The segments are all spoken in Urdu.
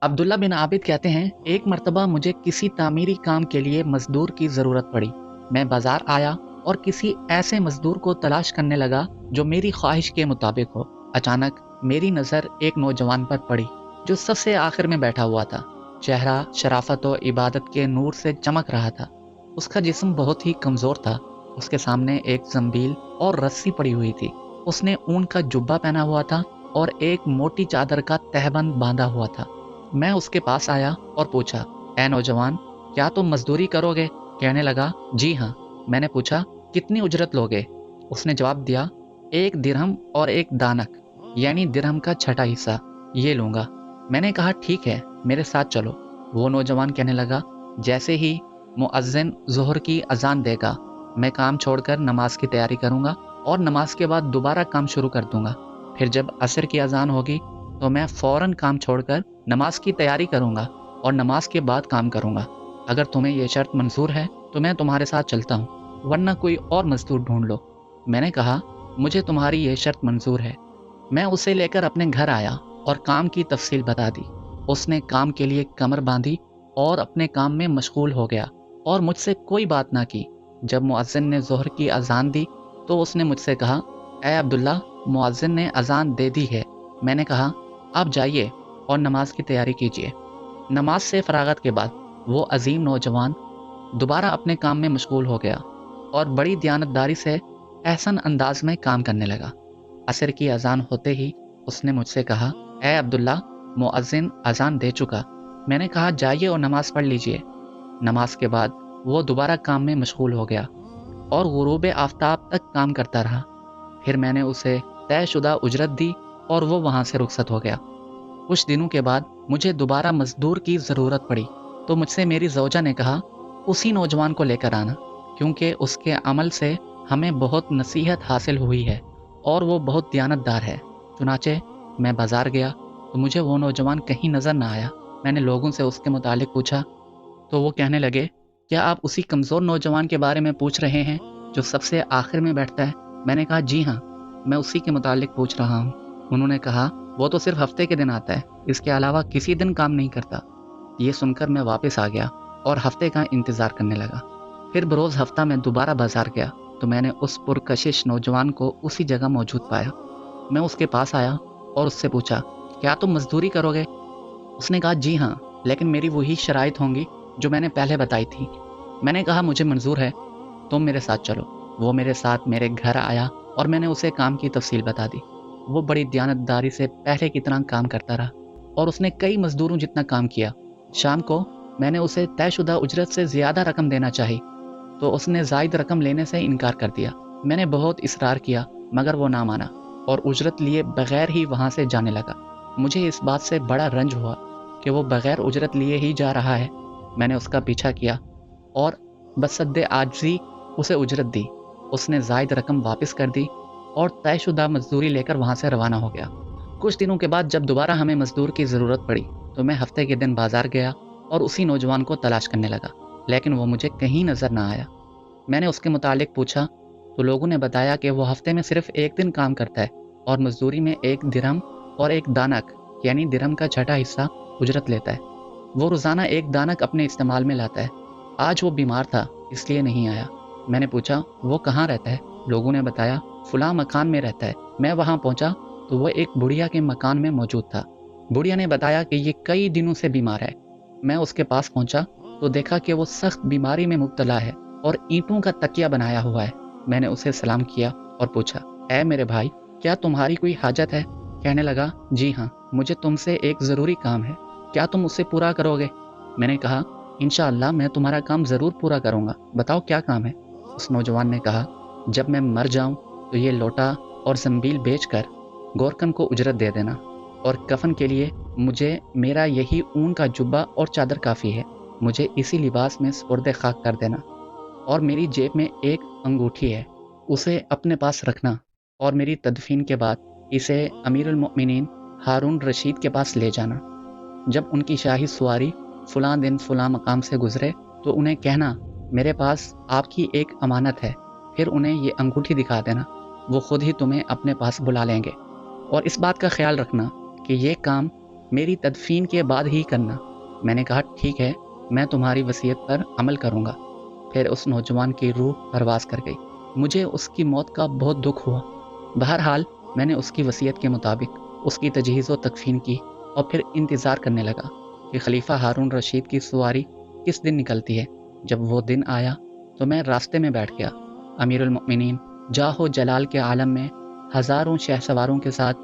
عبداللہ بن عابد کہتے ہیں، ایک مرتبہ مجھے کسی تعمیری کام کے لیے مزدور کی ضرورت پڑی۔ میں بازار آیا اور کسی ایسے مزدور کو تلاش کرنے لگا جو میری خواہش کے مطابق ہو۔ اچانک میری نظر ایک نوجوان پر پڑی جو سب سے آخر میں بیٹھا ہوا تھا۔ چہرہ شرافت و عبادت کے نور سے چمک رہا تھا۔ اس کا جسم بہت ہی کمزور تھا۔ اس کے سامنے ایک زنبیل اور رسی پڑی ہوئی تھی۔ اس نے اون کا جبہ پہنا ہوا تھا اور ایک موٹی چادر کا تہبند باندھا ہوا تھا۔ میں اس کے پاس آیا اور پوچھا، اے نوجوان، کیا تم مزدوری کرو گے؟ کہنے لگا، جی ہاں۔ میں نے پوچھا، کتنی اجرت لوگے؟ اس نے جواب دیا، 1 درہم اور 1 دانک، یعنی درہم کا چھٹا حصہ، یہ لوں گا۔ میں نے کہا، ٹھیک ہے، میرے ساتھ چلو۔ وہ نوجوان کہنے لگا، جیسے ہی مؤذن ظہر کی اذان دے گا میں کام چھوڑ کر نماز کی تیاری کروں گا اور نماز کے بعد دوبارہ کام شروع کر دوں گا۔ پھر جب عصر کی اذان ہوگی تو میں فوراً کام چھوڑ کر نماز کی تیاری کروں گا اور نماز کے بعد کام کروں گا۔ اگر تمہیں یہ شرط منظور ہے تو میں تمہارے ساتھ چلتا ہوں، ورنہ کوئی اور مزدور ڈھونڈ لو۔ میں نے کہا، مجھے تمہاری یہ شرط منظور ہے۔ میں اسے لے کر اپنے گھر آیا اور کام کی تفصیل بتا دی۔ اس نے کام کے لیے کمر باندھی اور اپنے کام میں مشغول ہو گیا اور مجھ سے کوئی بات نہ کی۔ جب مؤذن نے ظہر کی اذان دی تو اس نے مجھ سے کہا، اے عبداللہ، مؤذن نے اذان دے دی ہے۔ میں نے کہا، آپ جائیے اور نماز کی تیاری کیجیے۔ نماز سے فراغت کے بعد وہ عظیم نوجوان دوبارہ اپنے کام میں مشغول ہو گیا اور بڑی دیانتداری سے احسن انداز میں کام کرنے لگا۔ عصر کی اذان ہوتے ہی اس نے مجھ سے کہا، اے عبداللہ، مؤذن اذان دے چکا۔ میں نے کہا، جائیے اور نماز پڑھ لیجیے۔ نماز کے بعد وہ دوبارہ کام میں مشغول ہو گیا اور غروب آفتاب تک کام کرتا رہا۔ پھر میں نے اسے طے شدہ اجرت دی اور وہ وہاں سے رخصت ہو گیا۔ کچھ دنوں کے بعد مجھے دوبارہ مزدور کی ضرورت پڑی تو مجھ سے میری زوجہ نے کہا، اسی نوجوان کو لے کر آنا، کیونکہ اس کے عمل سے ہمیں بہت نصیحت حاصل ہوئی ہے اور وہ بہت دیانتدار ہے۔ چنانچہ میں بازار گیا تو مجھے وہ نوجوان کہیں نظر نہ آیا۔ میں نے لوگوں سے اس کے متعلق پوچھا تو وہ کہنے لگے، کیا آپ اسی کمزور نوجوان کے بارے میں پوچھ رہے ہیں جو سب سے آخر میں بیٹھتا ہے؟ میں نے کہا، جی ہاں، میں اسی کے متعلق پوچھ رہا ہوں۔ انہوں نے کہا، وہ تو صرف ہفتے کے دن آتا ہے، اس کے علاوہ کسی دن کام نہیں کرتا۔ یہ سن کر میں واپس آ گیا اور ہفتے کا انتظار کرنے لگا۔ پھر بروز ہفتہ میں دوبارہ بازار گیا تو میں نے اس پرکشش نوجوان کو اسی جگہ موجود پایا۔ میں اس کے پاس آیا اور اس سے پوچھا، کیا تم مزدوری کرو گے؟ اس نے کہا، جی ہاں، لیکن میری وہی شرائط ہوں گی جو میں نے پہلے بتائی تھی۔ میں نے کہا، مجھے منظور ہے، تم میرے ساتھ چلو۔ وہ میرے ساتھ میرے گھر آیا اور میں نے اسے کام کی تفصیل بتا دی۔ وہ بڑی دیانتداری سے پہلے کی طرح کام کرتا رہا اور اس نے کئی مزدوروں جتنا کام کیا۔ شام کو میں نے اسے طے شدہ اجرت سے زیادہ رقم دینا چاہی تو اس نے زائد رقم لینے سے انکار کر دیا۔ میں نے بہت اصرار کیا مگر وہ نہ مانا اور اجرت لیے بغیر ہی وہاں سے جانے لگا۔ مجھے اس بات سے بڑا رنج ہوا کہ وہ بغیر اجرت لیے ہی جا رہا ہے۔ میں نے اس کا پیچھا کیا اور بصد عاجزی اسے اجرت دی۔ اس نے زائد رقم واپس کر دی اور طے شدہ مزدوری لے کر وہاں سے روانہ ہو گیا۔ کچھ دنوں کے بعد جب دوبارہ ہمیں مزدور کی ضرورت پڑی تو میں ہفتے کے دن بازار گیا اور اسی نوجوان کو تلاش کرنے لگا، لیکن وہ مجھے کہیں نظر نہ آیا۔ میں نے اس کے متعلق پوچھا تو لوگوں نے بتایا کہ وہ ہفتے میں صرف 1 دن کام کرتا ہے اور مزدوری میں 1 درہم اور 1 دانک، یعنی درہم کا چھٹا حصہ اجرت لیتا ہے۔ وہ روزانہ 1 دانک اپنے استعمال میں لاتا ہے۔ آج وہ بیمار تھا اس لیے نہیں آیا۔ میں نے پوچھا، وہ کہاں رہتا ہے؟ لوگوں نے بتایا، فلاں مکان میں رہتا ہے۔ میں وہاں پہنچا تو وہ ایک بڑھیا کے مکان میں موجود تھا۔ بڑھیا نے بتایا کہ یہ کئی دنوں سے بیمار ہے۔ میں اس کے پاس پہنچا تو دیکھا کہ وہ سخت بیماری میں مبتلا ہے اور اینٹوں کا تکیہ بنایا ہوا ہے۔ میں نے اسے سلام کیا اور پوچھا، اے میرے بھائی، کیا تمہاری کوئی حاجت ہے؟ کہنے لگا، جی ہاں، مجھے تم سے ایک ضروری کام ہے، کیا تم اسے پورا کرو گے؟ میں نے کہا، انشاءاللہ میں تمہارا کام ضرور پورا کروں گا، بتاؤ کیا کام ہے؟ اس نوجوان نے کہا، جب میں مر جاؤں تو یہ لوٹا اور زنبیل بیچ کر گورکن کو اجرت دے دینا، اور کفن کے لیے مجھے میرا یہی اون کا جبہ اور چادر کافی ہے، مجھے اسی لباس میں سپرد خاک کر دینا، اور میری جیب میں ایک انگوٹھی ہے، اسے اپنے پاس رکھنا، اور میری تدفین کے بعد اسے امیر المؤمنین ہارون رشید کے پاس لے جانا۔ جب ان کی شاہی سواری فلاں دن فلاں مقام سے گزرے تو انہیں کہنا، میرے پاس آپ کی ایک امانت ہے، پھر انہیں یہ انگوٹھی دکھا دینا، وہ خود ہی تمہیں اپنے پاس بلا لیں گے، اور اس بات کا خیال رکھنا کہ یہ کام میری تدفین کے بعد ہی کرنا۔ میں نے کہا ٹھیک ہے، میں تمہاری وصیت پر عمل کروں گا۔ پھر اس نوجوان کی روح پرواز کر گئی۔ مجھے اس کی موت کا بہت دکھ ہوا۔ بہرحال میں نے اس کی وصیت کے مطابق اس کی تجہیز و تکفین کی اور پھر انتظار کرنے لگا کہ خلیفہ ہارون رشید کی سواری کس دن نکلتی ہے۔ جب وہ دن آیا تو میں راستے میں بیٹھ گیا۔ امیر المؤمنین جاہ و جلال کے عالم میں ہزاروں شہ سواروں کے ساتھ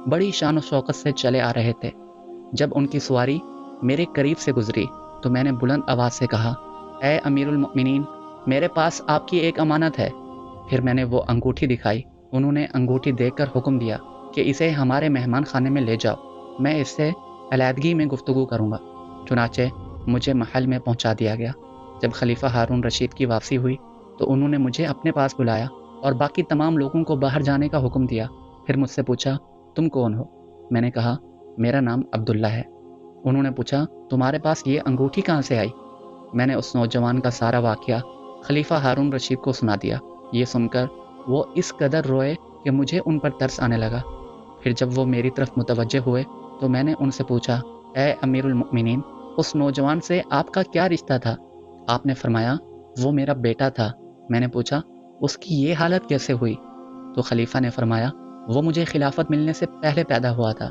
بڑی شان و شوکت سے چلے آ رہے تھے۔ جب ان کی سواری میرے قریب سے گزری تو میں نے بلند آواز سے کہا، اے امیر المؤمنین، میرے پاس آپ کی ایک امانت ہے۔ پھر میں نے وہ انگوٹھی دکھائی۔ انہوں نے انگوٹھی دیکھ کر حکم دیا کہ اسے ہمارے مہمان خانے میں لے جاؤ، میں اس سے علیحدگی میں گفتگو کروں گا۔ چنانچہ مجھے محل میں پہنچا دیا گیا۔ جب خلیفہ ہارون رشید کی واپسی ہوئی تو انہوں نے مجھے اپنے پاس بلایا اور باقی تمام لوگوں کو باہر جانے کا حکم دیا۔ پھر مجھ سے پوچھا، تم کون ہو؟ میں نے کہا، میرا نام عبداللہ ہے۔ انہوں نے پوچھا، تمہارے پاس یہ انگوٹھی کہاں سے آئی؟ میں نے اس نوجوان کا سارا واقعہ خلیفہ ہارون رشید کو سنا دیا۔ یہ سن کر وہ اس قدر روئے کہ مجھے ان پر ترس آنے لگا۔ پھر جب وہ میری طرف متوجہ ہوئے تو میں نے ان سے پوچھا، اے امیر المؤمنین، اس نوجوان سے آپ کا کیا رشتہ تھا؟ آپ نے فرمایا، وہ میرا بیٹا تھا۔ میں نے پوچھا، اس کی یہ حالت کیسے ہوئی؟ تو خلیفہ نے فرمایا، وہ مجھے خلافت ملنے سے پہلے پیدا ہوا تھا۔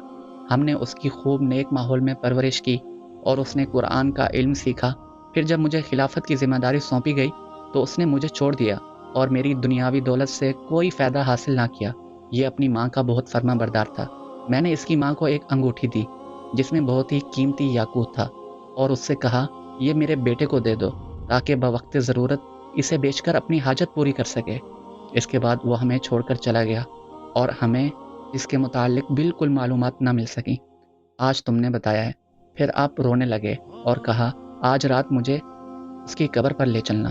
ہم نے اس کی خوب نیک ماحول میں پرورش کی اور اس نے قرآن کا علم سیکھا۔ پھر جب مجھے خلافت کی ذمہ داری سونپی گئی تو اس نے مجھے چھوڑ دیا اور میری دنیاوی دولت سے کوئی فائدہ حاصل نہ کیا۔ یہ اپنی ماں کا بہت فرما بردار تھا۔ میں نے اس کی ماں کو ایک انگوٹھی دی جس میں بہت ہی قیمتی یاقوت تھا اور اس سے کہا، یہ میرے بیٹے کو دے دو تاکہ بوقت ضرورت اسے بیچ کر اپنی حاجت پوری کر سکے۔ اس کے بعد وہ ہمیں چھوڑ کر چلا گیا اور ہمیں اس کے متعلق بالکل معلومات نہ مل سکیں۔ آج تم نے بتایا ہے۔ پھر آپ رونے لگے اور کہا، آج رات مجھے اس کی قبر پر لے چلنا۔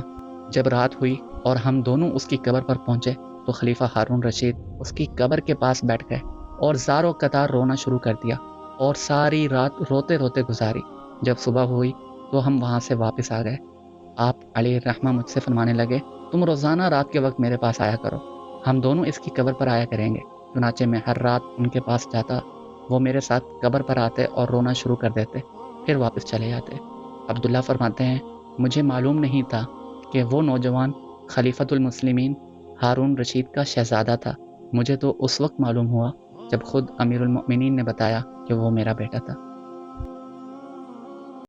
جب رات ہوئی اور ہم دونوں اس کی قبر پر پہنچے تو خلیفہ ہارون رشید اس کی قبر کے پاس بیٹھ گئے اور زار و قطار رونا شروع کر دیا اور ساری رات روتے روتے گزاری۔ جب صبح ہوئی تو ہم وہاں سے واپس آ گئے۔ آپ علیہ الرحمہ مجھ سے فرمانے لگے، تم روزانہ رات کے وقت میرے پاس آیا کرو، ہم دونوں اس کی قبر پر آیا کریں گے۔ چنانچہ میں ہر رات ان کے پاس جاتا، وہ میرے ساتھ قبر پر آتے اور رونا شروع کر دیتے، پھر واپس چلے جاتے۔ عبداللہ فرماتے ہیں، مجھے معلوم نہیں تھا کہ وہ نوجوان خلیفۃ المسلمین ہارون رشید کا شہزادہ تھا۔ مجھے تو اس وقت معلوم ہوا جب خود امیر المؤمنین نے بتایا کہ وہ میرا بیٹا تھا۔